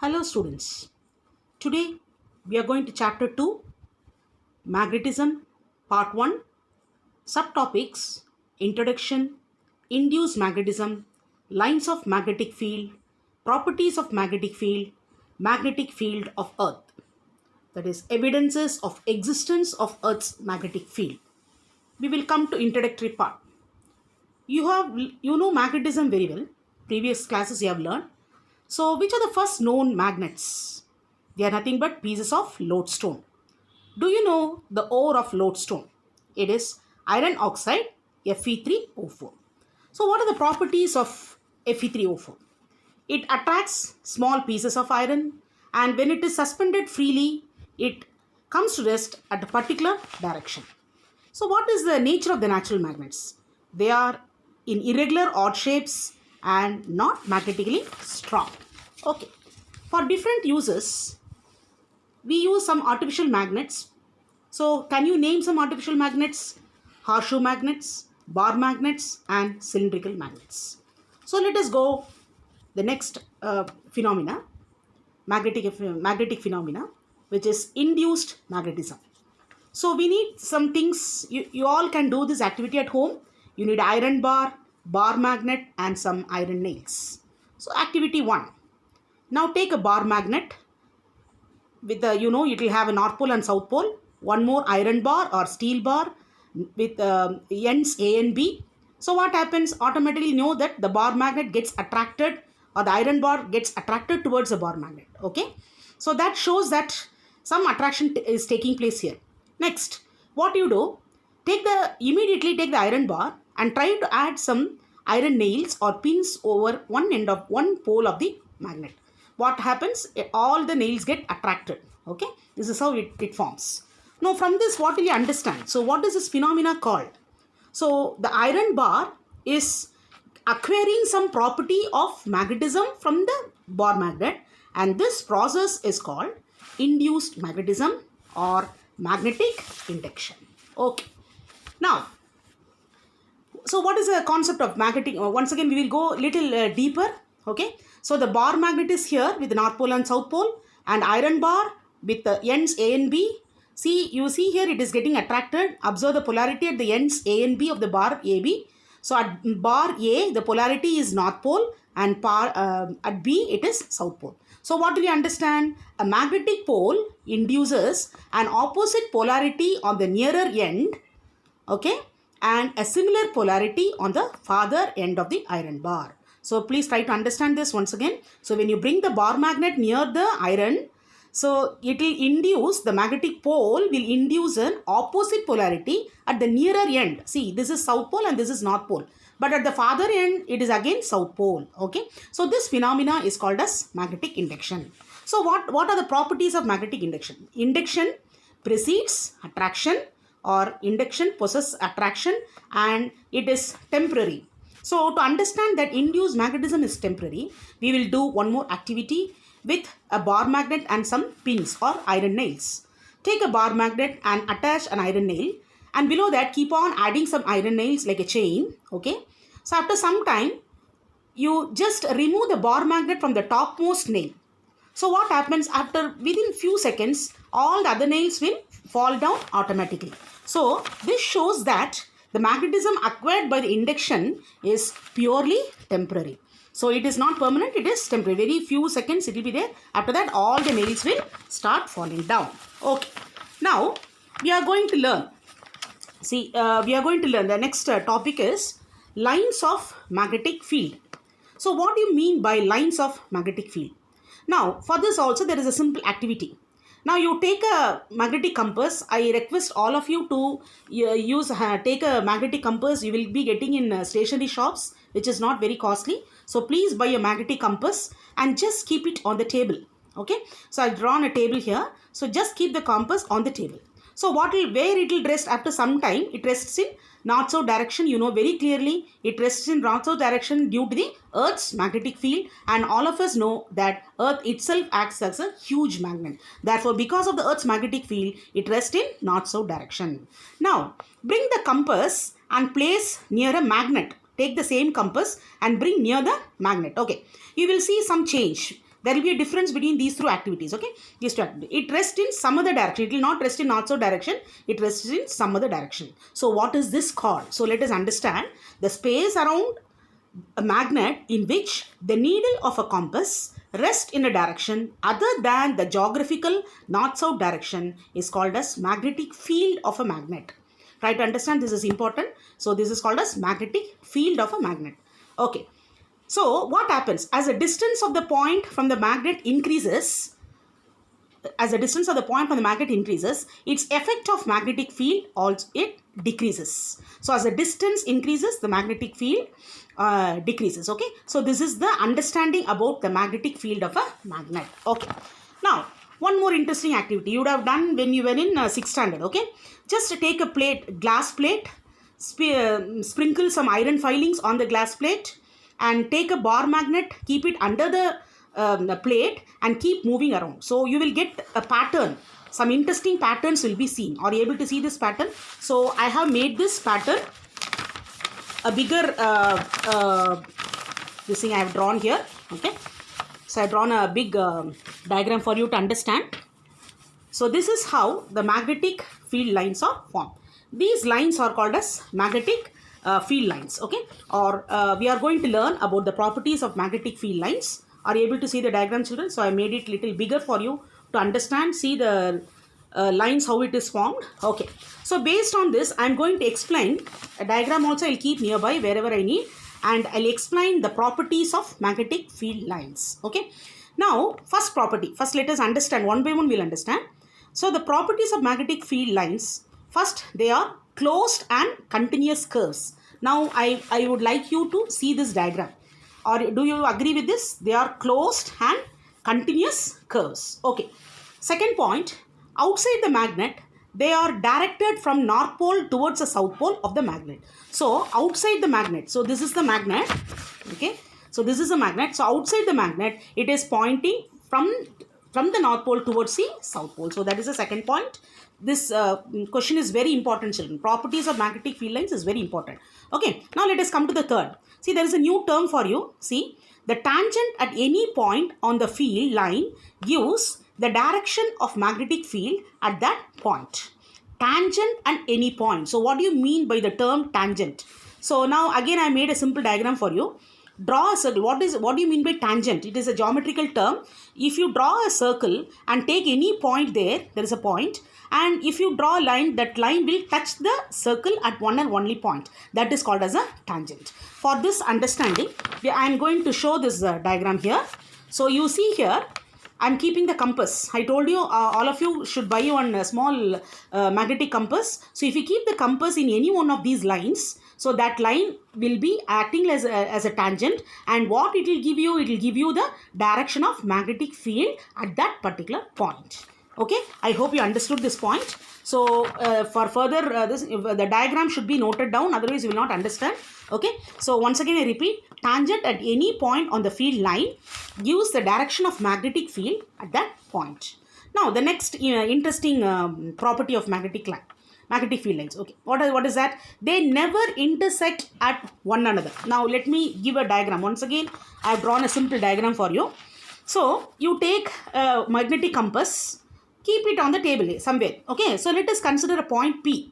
Hello students. Today we are going to chapter 2 Magnetism part 1 subtopics Introduction, Induced magnetism, Lines of magnetic field, Properties of magnetic field of earth, that is evidences of existence of earth's magnetic field. We will come to introductory part. You know magnetism very well. Previous classes you have learned. So which are the first known magnets? They are nothing but pieces of lodestone. Do you know the ore of lodestone? It is iron oxide Fe3O4. So what are the properties of Fe3O4? It attracts small pieces of iron, and when it is suspended freely, it comes to rest at a particular direction. So what is the nature of the natural magnets? They are in irregular odd shapes and not magnetically strong. Okay. For different uses, we use some artificial magnets. So can you name some artificial magnets? Horseshoe magnets, bar magnets, and cylindrical magnets. So let us go the next phenomena, magnetic phenomena, which is induced magnetism. So we need some things. You all can do this activity at home. You need iron bar magnet, and some iron nails. So activity 1. Now take a bar magnet with the, it will have a north pole and south pole. One more iron bar or steel bar with ends A and B. So what happens? Automatically know that the bar magnet gets attracted, or the iron bar gets attracted towards the bar magnet. Okay. So that shows that some attraction is taking place here. Next, what you do? Immediately take the iron bar and try to add some iron nails or pins over one pole of the magnet. What happens? All the nails get attracted. Okay. This is how it forms. Now from this, what will you understand? So what is this phenomena called? So the iron bar is acquiring some property of magnetism from the bar magnet, and this process is called induced magnetism or magnetic induction. Okay. Now, so what is the concept of magnetic? Once again, we will go little deeper. Okay. So the bar magnet is here with the north pole and south pole, and iron bar with the ends A and B. You see here it is getting attracted. Observe the polarity at the ends A and B of the bar AB. So at bar A, the polarity is north pole, and at B, it is south pole. So what do you understand? A magnetic pole induces an opposite polarity on the nearer end, okay, and a similar polarity on the farther end of the iron bar. So please try to understand this once again. So when you bring the bar magnet near the iron, so it will induce, the magnetic pole will induce an opposite polarity at the nearer end. See, this is south pole and this is north pole. But at the farther end, it is again south pole. Okay. So this phenomena is called as magnetic induction. So what are the properties of magnetic induction? Induction precedes attraction, or induction possesses attraction, and it is temporary. So to understand that induced magnetism is temporary, we will do one more activity with a bar magnet and some pins or iron nails. Take a bar magnet and attach an iron nail, and below that keep on adding some iron nails like a chain. Okay. So after some time, you just remove the bar magnet from the topmost nail. So what happens? Within few seconds, all the other nails will fall down automatically. So this shows that the magnetism acquired by the induction is purely temporary. So it is not permanent, it is temporary. Very few seconds it will be there. After that, all the nails will start falling down. Okay. Now, we are going to learn. The next topic is lines of magnetic field. So what do you mean by lines of magnetic field? Now, for this also there is a simple activity. Now you take a magnetic compass. I request all of you to take a magnetic compass. You will be getting in stationery shops, which is not very costly. So please buy a magnetic compass and just keep it on the table. Okay. So I've drawn a table here. So just keep the compass on the table. So where it will rest after some time? It rests in north-south direction. You know very clearly it rests in north-south direction due to the Earth's magnetic field, and all of us know that Earth itself acts as a huge magnet. Therefore, because of the Earth's magnetic field, it rests in north-south direction. Now, bring the compass and place near a magnet. Take the same compass and bring near the magnet. Okay, you will see some change. There will be a difference between these two activities. Okay, these two activities. It rests in some other direction. It will not rest in north-south direction. It rests in some other direction. So what is this called? So let us understand the space around a magnet in which the needle of a compass rests in a direction other than the geographical north-south direction is called as magnetic field of a magnet. Try to understand, this is important. So this is called as magnetic field of a magnet. Okay. So what happens? As the distance of the point from the magnet increases, its effect of magnetic field also it decreases. So as the distance increases, the magnetic field decreases. Okay. So this is the understanding about the magnetic field of a magnet. Okay. Now, one more interesting activity you would have done when you were in 6th standard. Okay. Just take a glass plate, sprinkle some iron filings on the glass plate, and take a bar magnet, keep it under the plate and keep moving around. So you will get a pattern. Some interesting patterns will be seen. Are you able to see this pattern? So I have made this pattern a bigger this thing I have drawn here. Okay. So I have drawn a big diagram for you to understand. So this is how the magnetic field lines are formed. These lines are called as magnetic field lines. Okay. Or we are going to learn about the properties of magnetic field lines. Are you able to see the diagram, children? So I made it little bigger for you to understand. See the lines, how it is formed. Okay. So based on this, I am going to explain a diagram also. I will keep nearby wherever I need, and I'll explain the properties of magnetic field lines. Okay. Now, first property. First, let us understand. One by one, we'll understand. So the properties of magnetic field lines. First, they are closed and continuous curves. Now, I would like you to see this diagram. Or do you agree with this? They are closed and continuous curves. Okay. Second point, outside the magnet, they are directed from north pole towards the south pole of the magnet. So outside the magnet, so this is the magnet. Okay. So this is a magnet. So outside the magnet, it is pointing from the north pole towards the south pole. So that is the second point. This question is very important, children. Properties of magnetic field lines is very important. Okay. Now let us come to the third. See, there is a new term for you. See, the tangent at any point on the field line gives the direction of magnetic field at that point. Tangent at any point. So what do you mean by the term tangent? So now again I made a simple diagram for you. Draw a circle. What do you mean by tangent? It is a geometrical term. If you draw a circle and take any point there is a point. And if you draw a line, that line will touch the circle at one and only point. That is called as a tangent. For this understanding, I am going to show this diagram here. So you see here, I am keeping the compass. I told you all of you should buy one small magnetic compass. So if you keep the compass in any one of these lines, so that line will be acting as a tangent, and what it will give you? It will give you the direction of magnetic field at that particular point. Okay, I hope you understood this point. So for further the diagram should be noted down, otherwise you will not understand. Okay, so once again I repeat, tangent at any point on the field line gives the direction of magnetic field at that point. Now the next interesting property of magnetic field lines. Okay, what is that? They never intersect at one another. Now let me give a diagram. Once again I have drawn a simple diagram for you. So you take a magnetic compass, keep it on the table somewhere. Okay, so let us consider a point P.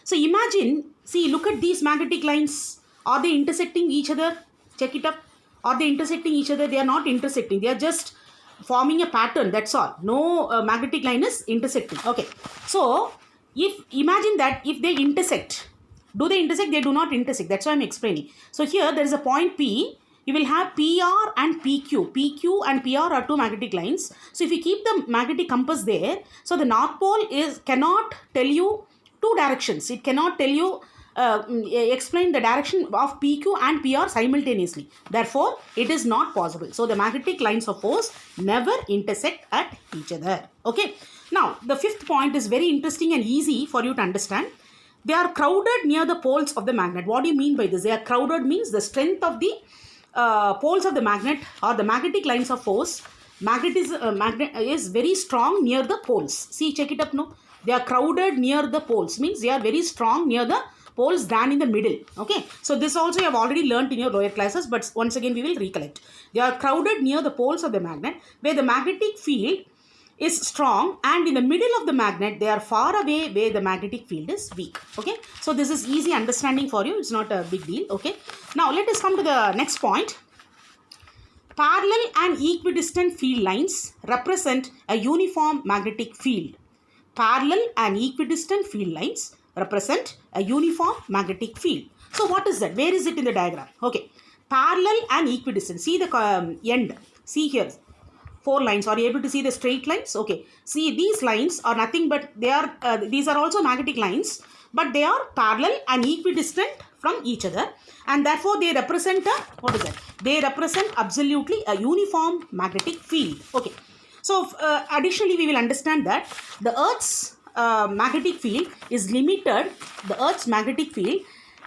So imagine, see, look at these magnetic lines. Are they intersecting each other? Check it up. Are they intersecting each other? They are not intersecting. They are just forming a pattern. That's all. No magnetic line is intersecting. Okay. So imagine that if they intersect, do they intersect? They do not intersect. That's why I'm explaining. So here there is a point P. You will have PR and PQ. PQ and PR are two magnetic lines. So if you keep the magnetic compass there, so the north pole cannot tell you two directions. It cannot tell you explain the direction of PQ and PR simultaneously. Therefore, it is not possible. So the magnetic lines of force never intersect at each other. Okay. Now the fifth point is very interesting and easy for you to understand. They are crowded near the poles of the magnet. What do you mean by this? They are crowded means the strength of the poles of the magnet or the magnetic lines of force. Magnet is very strong near the poles. See, check it up now. They are crowded near the poles means they are very strong near the poles than in the middle. Okay, so this also you have already learnt in your lower classes, but once again we will recollect. They are crowded near the poles of the magnet where the magnetic field is strong, and in the middle of the magnet they are far away where the magnetic field is weak. Okay, so this is easy understanding for you, it's not a big deal. Okay, now let us come to the next point. Parallel and equidistant field lines represent a uniform magnetic field. Parallel and equidistant field lines represent a uniform magnetic field. So what is that? Where is it in the diagram? Okay, parallel and equidistant. See the end. See here, 4 lines. Are you able to see the straight lines? Okay, see these lines are nothing but they are these are also magnetic lines, but they are parallel and equidistant from each other, and therefore they represent a, what is that? They represent absolutely a uniform magnetic field. Okay, so additionally we will understand that the Earth's magnetic field is limited. The Earth's magnetic field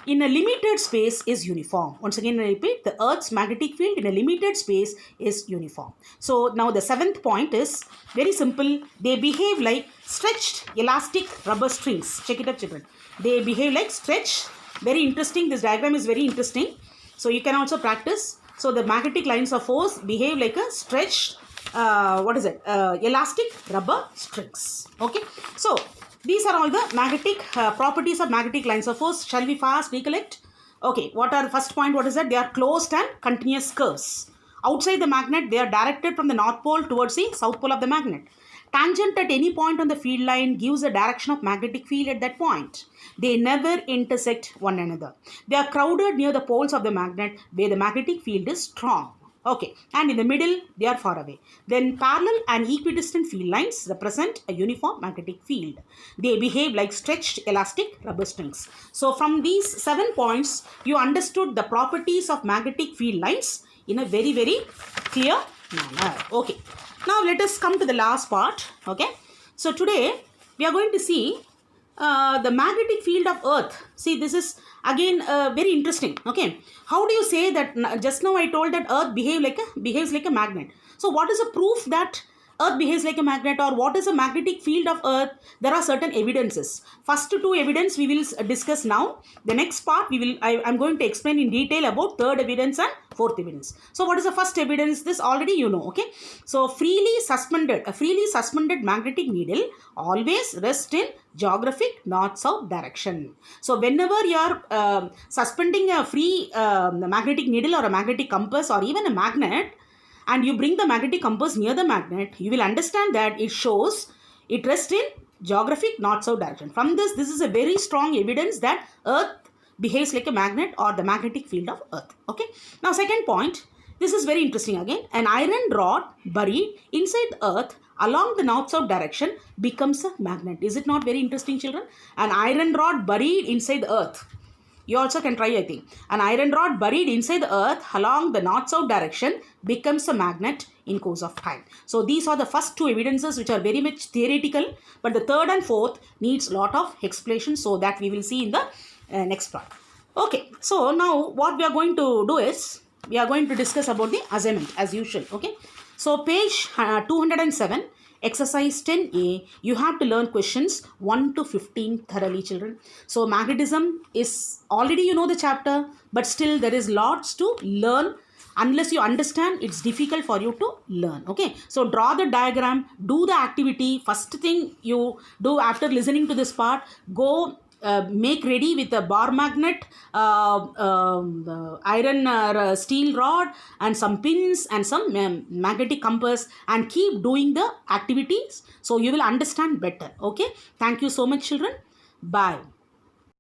in a limited space is uniform. Once again I repeat, the Earth's magnetic field in a limited space is uniform. So now the 7th point is very simple. They behave like stretched elastic rubber strings. Check it up, children. They behave like stretched. Very interesting. This diagram is very interesting. So you can also practice. So the magnetic lines of force behave like a stretched elastic rubber strings. Okay, so these are all the magnetic properties of magnetic lines of force. Shall we fast recollect? Okay, what are the first point? What is that? They are closed and continuous curves. Outside the magnet, they are directed from the north pole towards the south pole of the magnet. Tangent at any point on the field line gives the direction of magnetic field at that point. They never intersect one another. They are crowded near the poles of the magnet where the magnetic field is strong. Okay, and in the middle they are far away. Then parallel and equidistant field lines represent a uniform magnetic field. They behave like stretched elastic rubber strings. So from these 7 points, you understood the properties of magnetic field lines in a very, very clear manner. Okay, now let us come to the last part. Okay, so today we are going to see the magnetic field of Earth. See, this is again very interesting. Okay, how do you say that? Just now I told that Earth behaves like a magnet. So what is the proof that Earth behaves like a magnet, or what is the magnetic field of Earth? There are certain evidences. First 2 evidence we will discuss now. The next part I'm going to explain in detail about 3rd evidence and 4th evidence. So what is the first evidence? This already you know. Okay, so a freely suspended magnetic needle always rests in geographic north-south direction. So whenever you are suspending a free magnetic needle or a magnetic compass or even a magnet, and you bring the magnetic compass near the magnet, you will understand that it rests in geographic north-south direction. From this is a very strong evidence that Earth behaves like a magnet, or the magnetic field of Earth. Okay, now second point, this is very interesting again. An iron rod buried inside the Earth along the north-south direction becomes a magnet. Is it not very interesting, children? An iron rod buried inside the Earth. You also can try, I think. An iron rod buried inside the Earth along the north-south direction becomes a magnet in course of time. So these are the first 2 evidences which are very much theoretical, but the 3rd and 4th needs lot of explanation, so that we will see in the next part. Okay, so now what we are going to do is, we are going to discuss about the assignment as usual. Okay, so page 207. Exercise 10A, you have to learn questions 1 to 15 thoroughly, children. So magnetism is already you know the chapter, but still there is lots to learn. Unless you understand, it's difficult for you to learn. Okay, so draw the diagram, do the activity. First thing you do after listening to this part, go make ready with a bar magnet, iron steel rod, and some pins and some magnetic compass, and keep doing the activities so you will understand better. Okay, thank you so much, children. Bye.